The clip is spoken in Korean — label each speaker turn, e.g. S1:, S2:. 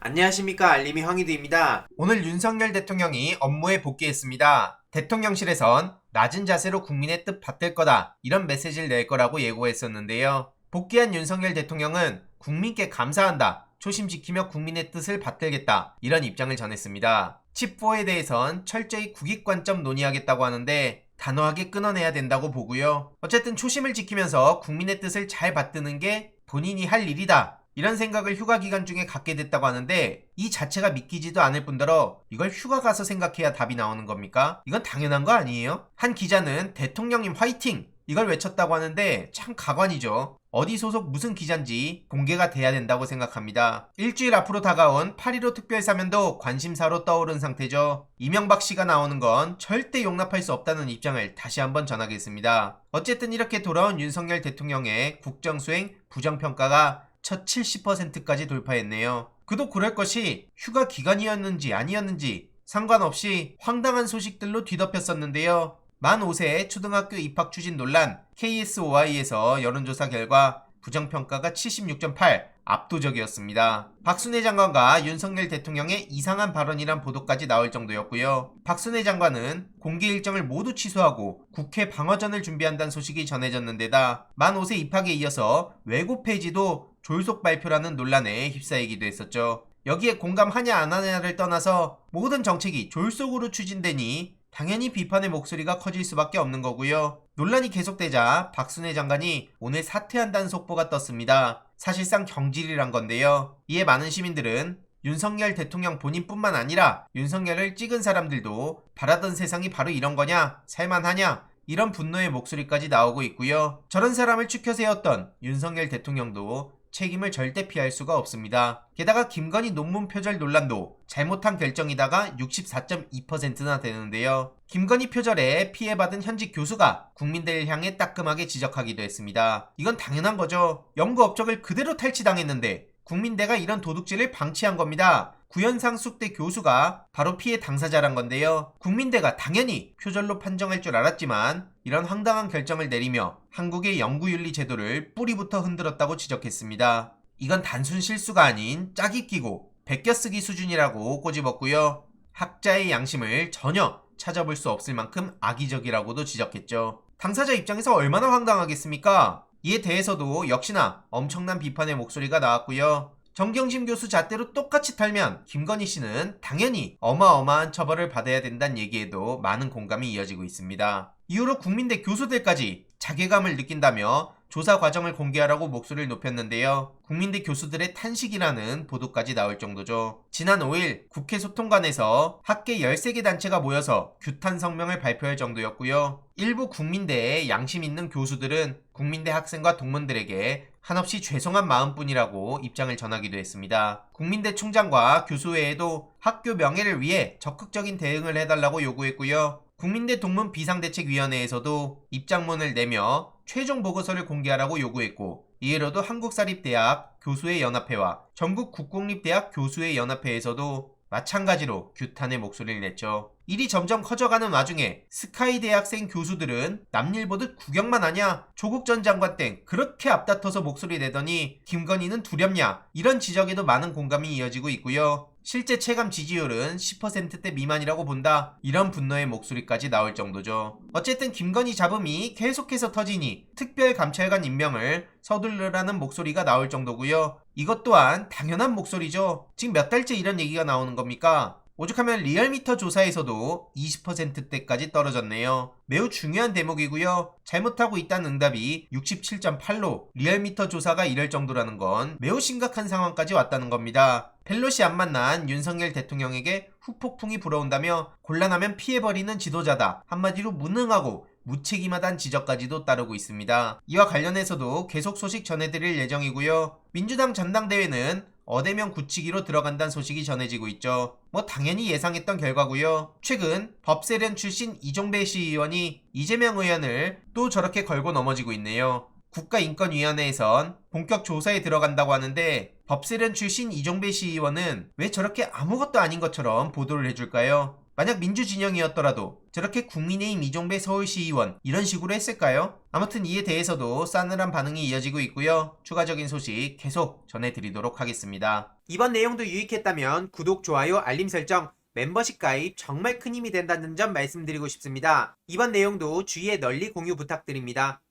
S1: 안녕하십니까, 알림이 황희두입니다. 오늘 윤석열 대통령이 업무에 복귀했습니다. 대통령실에선 낮은 자세로 국민의 뜻 받들 거다, 이런 메시지를 낼 거라고 예고했었는데요. 복귀한 윤석열 대통령은 국민께 감사한다, 초심 지키며 국민의 뜻을 받들겠다, 이런 입장을 전했습니다. 칩4에 대해선 철저히 국익관점 논의하겠다고 하는데 단호하게 끊어내야 된다고 보고요. 어쨌든 초심을 지키면서 국민의 뜻을 잘 받드는 게 본인이 할 일이다, 이런 생각을 휴가 기간 중에 갖게 됐다고 하는데, 이 자체가 믿기지도 않을 뿐더러 이걸 휴가 가서 생각해야 답이 나오는 겁니까? 이건 당연한 거 아니에요? 한 기자는 대통령님 화이팅! 이걸 외쳤다고 하는데 참 가관이죠. 어디 소속 무슨 기자인지 공개가 돼야 된다고 생각합니다. 일주일 앞으로 다가온 8.15 특별사면도 관심사로 떠오른 상태죠. 이명박 씨가 나오는 건 절대 용납할 수 없다는 입장을 다시 한번 전하겠습니다. 어쨌든 이렇게 돌아온 윤석열 대통령의 국정수행 부정평가가 첫 70%까지 돌파했네요. 그도 그럴 것이 휴가 기간이었는지 아니었는지 상관없이 황당한 소식들로 뒤덮였었는데요. 만 5세 초등학교 입학 추진 논란, KSOI에서 여론조사 결과 부정평가가 76.8, 압도적이었습니다. 박순애 장관과 윤석열 대통령의 이상한 발언이란 보도까지 나올 정도였고요. 박순애 장관은 공개 일정을 모두 취소하고 국회 방어전을 준비한다는 소식이 전해졌는데다 만 5세 입학에 이어서 외고 폐지도 졸속 발표라는 논란에 휩싸이기도 했었죠. 여기에 공감하냐 안 하냐를 떠나서 모든 정책이 졸속으로 추진되니 당연히 비판의 목소리가 커질 수밖에 없는 거고요. 논란이 계속되자 박순애 장관이 오늘 사퇴한다는 속보가 떴습니다. 사실상 경질이란 건데요. 이에 많은 시민들은 윤석열 대통령 본인뿐만 아니라 윤석열을 찍은 사람들도 바라던 세상이 바로 이런 거냐? 살만하냐? 이런 분노의 목소리까지 나오고 있고요. 저런 사람을 추켜 세웠던 윤석열 대통령도 책임을 절대 피할 수가 없습니다. 게다가 김건희 논문 표절 논란도 잘못한 결정이다가 64.2%나 되는데요. 김건희 표절에 피해받은 현직 교수가 국민들을 향해 따끔하게 지적하기도 했습니다. 이건 당연한 거죠. 연구 업적을 그대로 탈취당했는데 국민대가 이런 도둑질을 방치한 겁니다. 구현상 숙대 교수가 바로 피해 당사자란 건데요. 국민대가 당연히 표절로 판정할 줄 알았지만 이런 황당한 결정을 내리며 한국의 연구윤리 제도를 뿌리부터 흔들었다고 지적했습니다. 이건 단순 실수가 아닌 짝이 끼고 베껴쓰기 수준이라고 꼬집었고요. 학자의 양심을 전혀 찾아볼 수 없을 만큼 악의적이라고도 지적했죠. 당사자 입장에서 얼마나 황당하겠습니까? 이에 대해서도 역시나 엄청난 비판의 목소리가 나왔고요. 정경심 교수 잣대로 똑같이 털면 김건희 씨는 당연히 어마어마한 처벌을 받아야 된다는 얘기에도 많은 공감이 이어지고 있습니다. 이후로 국민대 교수들까지 자괴감을 느낀다며 조사 과정을 공개하라고 목소리를 높였는데요. 국민대 교수들의 탄식이라는 보도까지 나올 정도죠. 지난 5일 국회 소통관에서 학계 13개 단체가 모여서 규탄 성명을 발표할 정도였고요. 일부 국민대의 양심 있는 교수들은 국민대 학생과 동문들에게 한없이 죄송한 마음뿐이라고 입장을 전하기도 했습니다. 국민대 총장과 교수회에도 학교 명예를 위해 적극적인 대응을 해달라고 요구했고요. 국민대 동문 비상대책위원회에서도 입장문을 내며 최종 보고서를 공개하라고 요구했고, 이해로도 한국사립대학 교수회 연합회와 전국 국공립대학 교수회 연합회에서도 마찬가지로 규탄의 목소리를 냈죠. 일이 점점 커져가는 와중에 스카이 대학생 교수들은 남일 보듯 구경만 하냐? 조국 전 장관 땡 그렇게 앞다퉈서 목소리 내더니 김건희는 두렵냐? 이런 지적에도 많은 공감이 이어지고 있고요. 실제 체감 지지율은 10%대 미만이라고 본다, 이런 분노의 목소리까지 나올 정도죠. 어쨌든 김건희 잡음이 계속해서 터지니 특별감찰관 임명을 서둘러라는 목소리가 나올 정도고요. 이것 또한 당연한 목소리죠. 지금 몇 달째 이런 얘기가 나오는 겁니까? 오죽하면 리얼미터 조사에서도 20%대까지 떨어졌네요. 매우 중요한 대목이고요. 잘못하고 있다는 응답이 67.8로 리얼미터 조사가 이럴 정도라는 건 매우 심각한 상황까지 왔다는 겁니다. 펠로시 안 만난 윤석열 대통령에게 후폭풍이 불어온다며 곤란하면 피해버리는 지도자다, 한마디로 무능하고 무책임하다는 지적까지도 따르고 있습니다. 이와 관련해서도 계속 소식 전해드릴 예정이고요. 민주당 전당대회는 어대명 굳히기로 들어간다는 소식이 전해지고 있죠. 당연히 예상했던 결과고요. 최근 법세련 출신 이종배 시의원이 이재명 의원을 또 저렇게 걸고 넘어지고 있네요. 국가인권위원회에선 본격 조사에 들어간다고 하는데 법세련 출신 이종배 시의원은 왜 저렇게 아무것도 아닌 것처럼 보도를 해줄까요? 만약 민주진영이었더라도 저렇게 국민의힘 이종배 서울시의원 이런 식으로 했을까요? 아무튼 이에 대해서도 싸늘한 반응이 이어지고 있고요. 추가적인 소식 계속 전해드리도록 하겠습니다. 이번 내용도 유익했다면 구독, 좋아요, 알림 설정, 멤버십 가입 정말 큰 힘이 된다는 점 말씀드리고 싶습니다. 이번 내용도 주위에 널리 공유 부탁드립니다.